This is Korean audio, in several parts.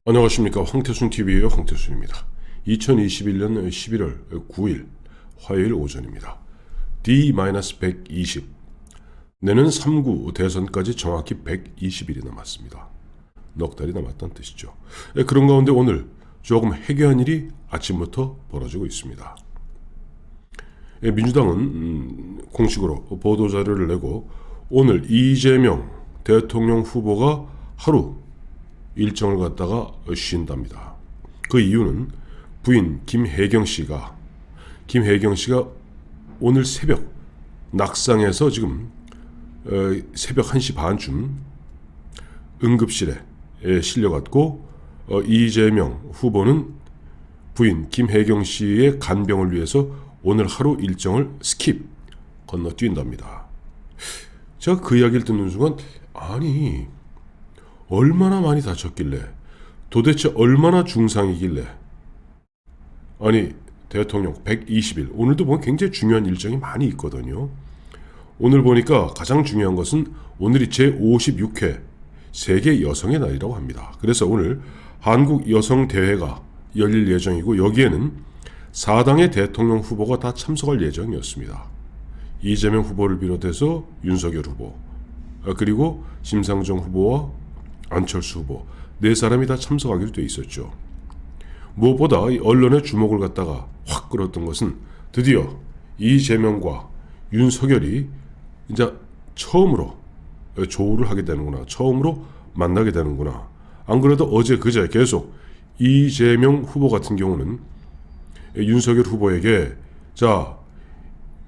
안녕하십니까. 황태순TV의 황태순입니다. 2021년 11월 9일 화요일 오전입니다. D-120 내년 3구 대선까지 정확히 120일이 남았습니다. 넉 달이 남았다는 뜻이죠. 그런 가운데 오늘 조금 해괴한 일이 아침부터 벌어지고 있습니다. 민주당은 공식으로 보도자료를 내고 오늘 이재명 대통령 후보가 하루 일정을 갖다가 쉰답니다. 그 이유는 부인 김혜경 씨가 오늘 새벽 낙상해서 지금 새벽 1시 반쯤 응급실에 실려갔고 이재명 후보는 부인 김혜경 씨의 간병을 위해서 오늘 하루 일정을 스킵 건너뛴답니다. 제가 그 이야기를 듣는 순간 아니 얼마나 많이 다쳤길래 도대체 얼마나 중상이길래 아니 대통령 120일 오늘도 보면 굉장히 중요한 일정이 많이 있거든요. 오늘 보니까 가장 중요한 것은 오늘이 제56회 세계 여성의 날이라고 합니다. 그래서 오늘 한국 여성대회가 열릴 예정이고 여기에는 4당의 대통령 후보가 다 참석할 예정이었습니다. 이재명 후보를 비롯해서 윤석열 후보 그리고 심상정 후보와 안철수 후보 네 사람이 다 참석하기로 돼 있었죠. 무엇보다 언론의 주목을 갖다가 확 끌었던 것은 드디어 이재명과 윤석열이 이제 처음으로 조우를 하게 되는구나. 처음으로 만나게 되는구나. 안 그래도 어제 그제 계속 이재명 후보 같은 경우는 윤석열 후보에게 자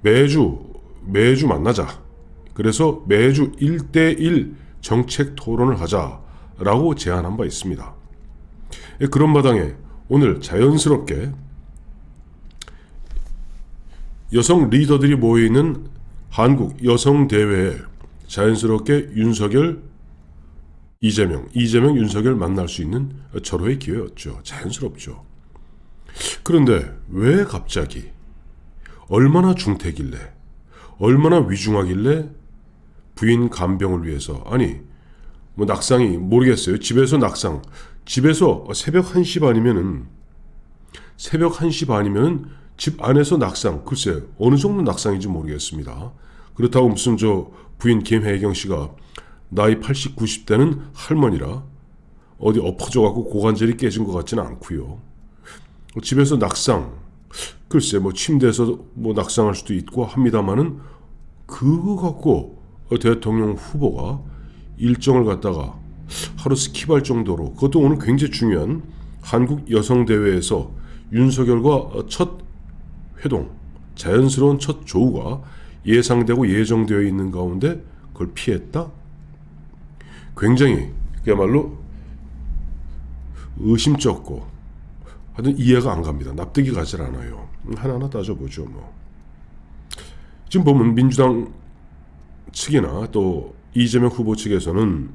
매주 만나자. 그래서 매주 1대1 정책 토론을 하자라고 제안한 바 있습니다. 그런 마당에 오늘 자연스럽게 여성 리더들이 모여있는 한국 여성대회에 자연스럽게 윤석열, 이재명, 윤석열 만날 수 있는 절호의 기회였죠. 자연스럽죠. 그런데 왜 갑자기 얼마나 중태길래 얼마나 위중하길래 부인 간병을 위해서 아니 뭐 낙상이 모르겠어요. 집에서 낙상 집에서 새벽 1시 반이면 집 안에서 낙상 글쎄 어느 정도 낙상인지 모르겠습니다. 그렇다고 무슨 저 부인 김혜경 씨가 나이 80, 90대는 할머니라 어디 엎어져갖고 고관절이 깨진 것 같지는 않고요. 집에서 낙상 글쎄 뭐 침대에서 뭐 낙상할 수도 있고 합니다만은 그거 갖고 대통령 후보가 일정을 갖다가 하루 스킵할 정도로 그것도 오늘 굉장히 중요한 한국 여성대회에서 윤석열과 첫 회동 자연스러운 첫 조우가 예상되고 예정되어 있는 가운데 그걸 피했다? 굉장히 그야말로 의심쩍고 하여튼 이해가 안 갑니다. 납득이 가질 않아요. 하나하나 따져보죠. 뭐 지금 보면 민주당 측이나 또 이재명 후보 측에서는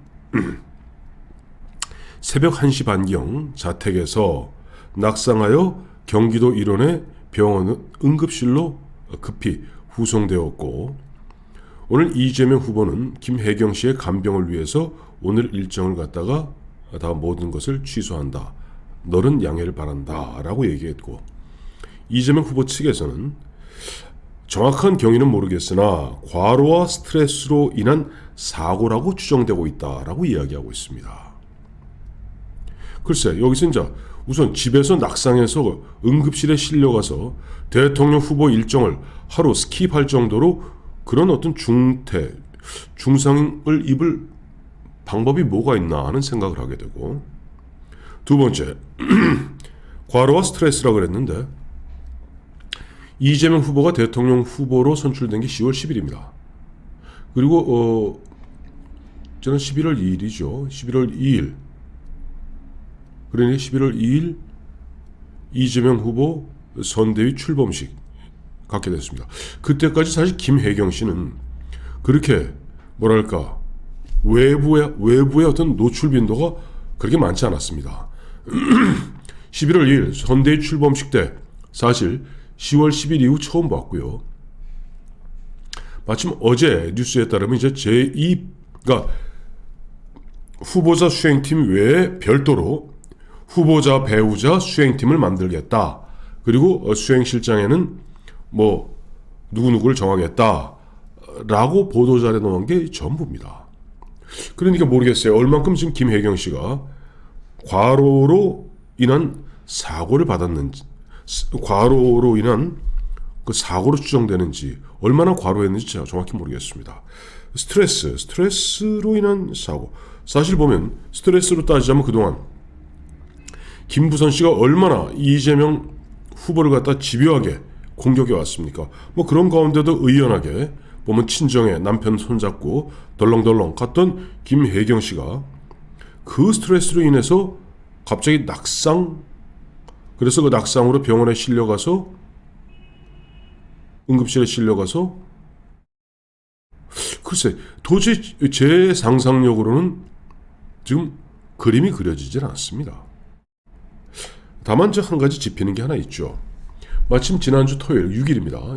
새벽 1시 반경 자택에서 낙상하여 경기도 일원의 병원 응급실로 급히 후송되었고 오늘 이재명 후보는 김혜경 씨의 간병을 위해서 오늘 일정을 갖다가 다 모든 것을 취소한다. 너는 양해를 바란다 라고 얘기했고 이재명 후보 측에서는 정확한 경위는 모르겠으나 과로와 스트레스로 인한 사고라고 추정되고 있다라고 이야기하고 있습니다. 글쎄 여기서 이제 우선 집에서 낙상해서 응급실에 실려가서 대통령 후보 일정을 하루 스킵할 정도로 그런 어떤 중상을 입을 방법이 뭐가 있나 하는 생각을 하게 되고 두 번째 과로와 스트레스라고 그랬는데 이재명 후보가 대통령 후보로 선출된 게 10월 10일입니다. 그리고 저는 11월 2일이죠. 11월 2일 그러니 11월 2일 이재명 후보 선대위 출범식 갖게 됐습니다. 그때까지 사실 김혜경 씨는 그렇게 뭐랄까 외부의 어떤 노출 빈도가 그렇게 많지 않았습니다. 11월 2일 선대위 출범식 때 사실 10월 10일 이후 처음 봤고요. 마침 어제 뉴스에 따르면 이제 제2, 그러니까 후보자 수행팀 외에 별도로 후보자, 배우자, 수행팀을 만들겠다. 그리고 수행실장에는 뭐 누구누구를 정하겠다. 라고 보도자료에 나온 게 전부입니다. 그러니까 모르겠어요. 얼만큼 지금 김혜경 씨가 과로로 인한 사고를 받았는지, 과로로 인한 그 사고로 추정되는지, 얼마나 과로했는지 제가 정확히 모르겠습니다. 스트레스로 인한 사고. 사실 보면 스트레스로 따지자면 그동안 김부선 씨가 얼마나 이재명 후보를 갖다 집요하게 공격해 왔습니까? 뭐 그런 가운데도 의연하게 보면 친정에 남편 손잡고 덜렁덜렁 갔던 김혜경 씨가 그 스트레스로 인해서 갑자기 낙상, 그래서 그 낙상으로 병원에 실려가서 응급실에 실려가서 글쎄 도저히 제 상상력으로는 지금 그림이 그려지질 않습니다. 다만 저 한 가지 짚히는 게 하나 있죠. 마침 지난주 토요일 6일입니다.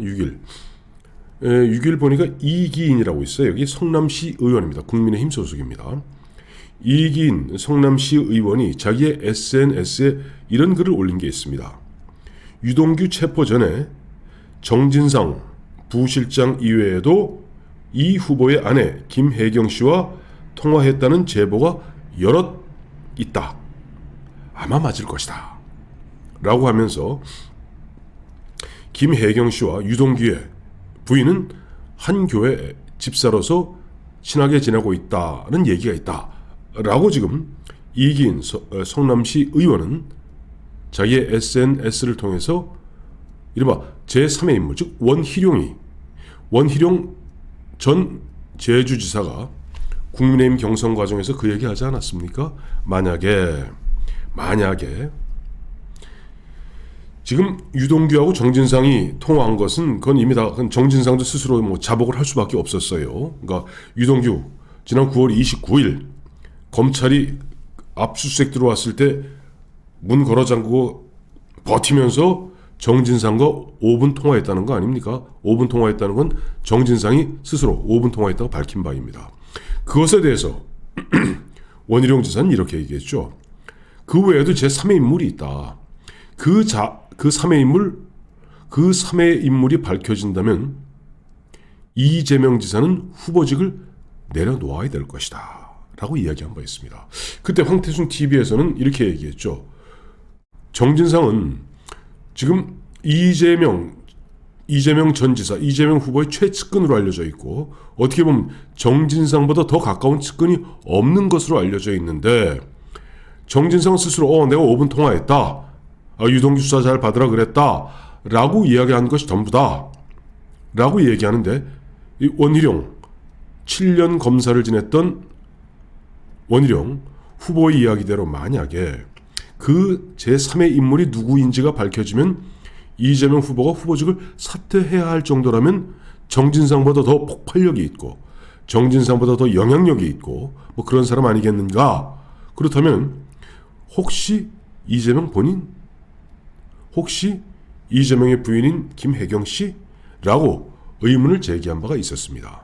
6일 보니까 이기인이라고 있어요. 여기 성남시 의원입니다. 국민의힘 소속입니다. 이기인 성남시 의원이 자기의 SNS에 이런 글을 올린 게 있습니다. 유동규 체포 전에 정진상 부실장 이외에도 이 후보의 아내 김혜경 씨와 통화했다는 제보가 여럿 있다. 아마 맞을 것이다. 라고 하면서 김혜경 씨와 유동규의 부인은 한 교회 집사로서 친하게 지내고 있다는 얘기가 있다. 라고 지금 이기인 성남시 의원은 자기의 SNS를 통해서 이른바 제3의 인물, 즉 원희룡 전 제주지사가 국민의힘 경선 과정에서 그 얘기하지 않았습니까? 만약에 지금 유동규하고 정진상이 통화한 것은 그건 이미 다 정진상도 스스로 뭐 자복을 할 수밖에 없었어요. 그러니까 유동규 지난 9월 29일 검찰이 압수수색 들어왔을 때 문 걸어 잠그고 버티면서 정진상과 5분 통화했다는 거 아닙니까? 5분 통화했다는 건 정진상이 스스로 5분 통화했다고 밝힌 바입니다. 그것에 대해서 원희룡 지사는 이렇게 얘기했죠. 그 외에도 제3의 인물이 있다. 그 3의 인물이 밝혀진다면 이재명 지사는 후보직을 내려놓아야 될 것이다. 라고 이야기한 바 있습니다. 그때 황태순 TV에서는 이렇게 얘기했죠. 정진상은 지금 이재명 전 지사, 이재명 후보의 최측근으로 알려져 있고 어떻게 보면 정진상보다 더 가까운 측근이 없는 것으로 알려져 있는데 정진상 스스로 내가 5분 통화했다. 유동규 수사 잘 받으라 그랬다. 라고 이야기한 것이 전부다. 라고 얘기하는데 이 원희룡 7년 검사를 지냈던 원희룡 후보의 이야기대로 만약에 그 제3의 인물이 누구인지가 밝혀지면 이재명 후보가 후보직을 사퇴해야 할 정도라면 정진상보다 더 폭발력이 있고 정진상보다 더 영향력이 있고 뭐 그런 사람 아니겠는가? 그렇다면 혹시 이재명 본인? 혹시 이재명의 부인인 김혜경 씨? 라고 의문을 제기한 바가 있었습니다.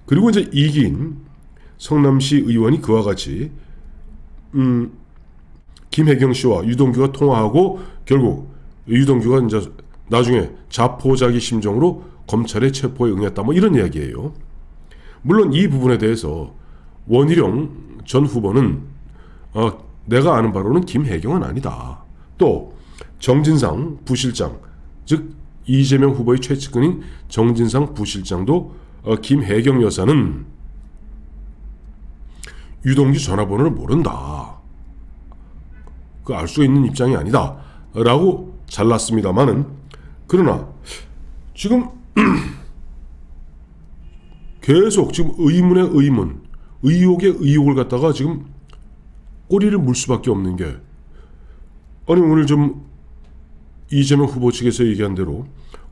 그리고 이제 이긴 성남시 의원이 그와 같이 김혜경 씨와 유동규가 통화하고 결국 유동규가 이제 나중에 자포자기 심정으로 검찰의 체포에 응했다. 뭐 이런 이야기예요. 물론 이 부분에 대해서 원희룡 전 후보는 내가 아는 바로는 김혜경은 아니다. 또 정진상 부실장, 즉 이재명 후보의 최측근인 정진상 부실장도 김혜경 여사는 유동규 전화번호를 모른다. 그 알 수 있는 입장이 아니다. 라고 잘랐습니다만은 그러나 지금 계속 지금 의문의 의문, 의혹의 의혹을 갖다가 지금 꼬리를 물 수밖에 없는 게 아니 오늘 좀 이재명 후보 측에서 얘기한 대로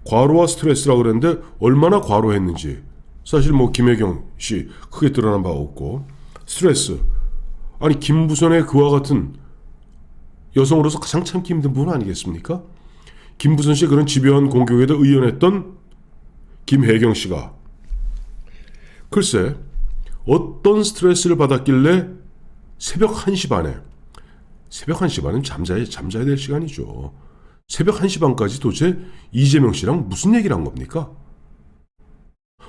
과로와 스트레스라고 그랬는데 얼마나 과로했는지 사실 뭐 김혜경 씨 크게 드러난 바가 없고 스트레스 아니 김부선의 그와 같은 여성으로서 가장 참기 힘든 분 아니겠습니까? 김부선 씨의 그런 집요한 공격에도 의연했던 김혜경 씨가 글쎄 어떤 스트레스를 받았길래 새벽 1시 반에 새벽 1시 반은 잠자야 될 시간이죠. 새벽 1시 반까지 도대체 이재명 씨랑 무슨 얘기를 한 겁니까?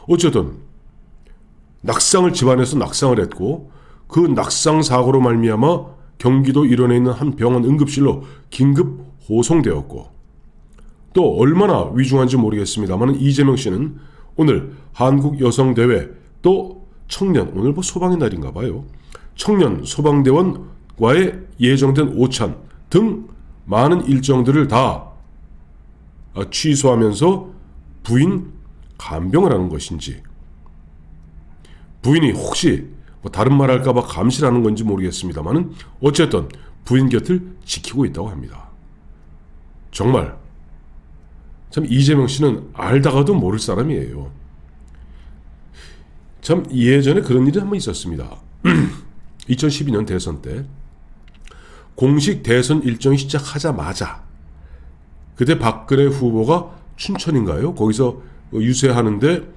어쨌든 집안에서 낙상을 했고 그 낙상 사고로 말미암아 경기도 일원에 있는 한 병원 응급실로 긴급 호송되었고 또 얼마나 위중한지 모르겠습니다만 이재명 씨는 오늘 한국여성대회 또 청년 오늘 소방의 날인가 봐요. 청년 소방대원과의 예정된 오찬 등 많은 일정들을 다 취소하면서 부인 간병을 하는 것인지 부인이 혹시 다른 말 할까봐 감시를 하는 건지 모르겠습니다만 어쨌든 부인 곁을 지키고 있다고 합니다. 정말 참 이재명 씨는 알다가도 모를 사람이에요. 참 예전에 그런 일이 한번 있었습니다. 2012년 대선 때 공식 대선 일정이 시작하자마자 그때 박근혜 후보가 춘천인가요? 거기서 유세하는데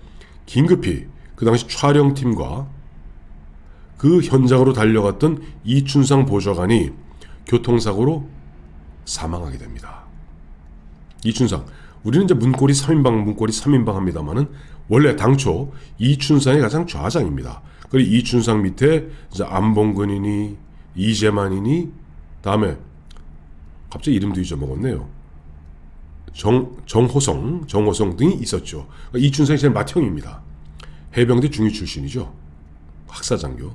긴급히 그 당시 촬영팀과 그 현장으로 달려갔던 이춘상 보좌관이 교통사고로 사망하게 됩니다. 이춘상 우리는 이제 문고리 3인방 합니다만은 원래 당초 이춘상이 가장 좌장입니다. 그리고 이춘상 밑에 이제 안봉근이니 이재만이니 다음에 갑자기 이름도 잊어먹었네요. 정호성 등이 있었죠. 그러니까 이춘상이 제일 맏형입니다. 해병대 중위 출신이죠. 학사장교.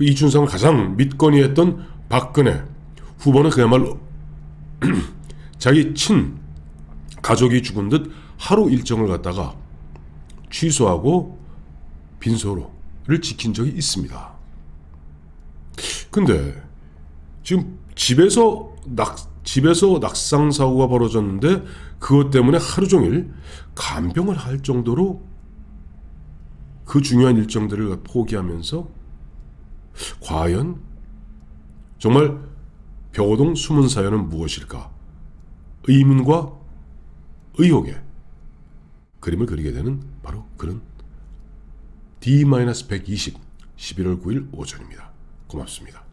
이춘상을 가장 믿거니 했던 박근혜 후보는 그야말로 자기 친 가족이 죽은 듯 하루 일정을 갖다가 취소하고 빈소로를 지킨 적이 있습니다. 근데 지금 집에서 낙상 사고가 벌어졌는데 그것 때문에 하루 종일 간병을 할 정도로 그 중요한 일정들을 포기하면서 과연 정말 벽오동 숨은 사연은 무엇일까? 의문과 의혹의 그림을 그리게 되는 바로 그런 D-120 11월 9일 오전입니다. 고맙습니다.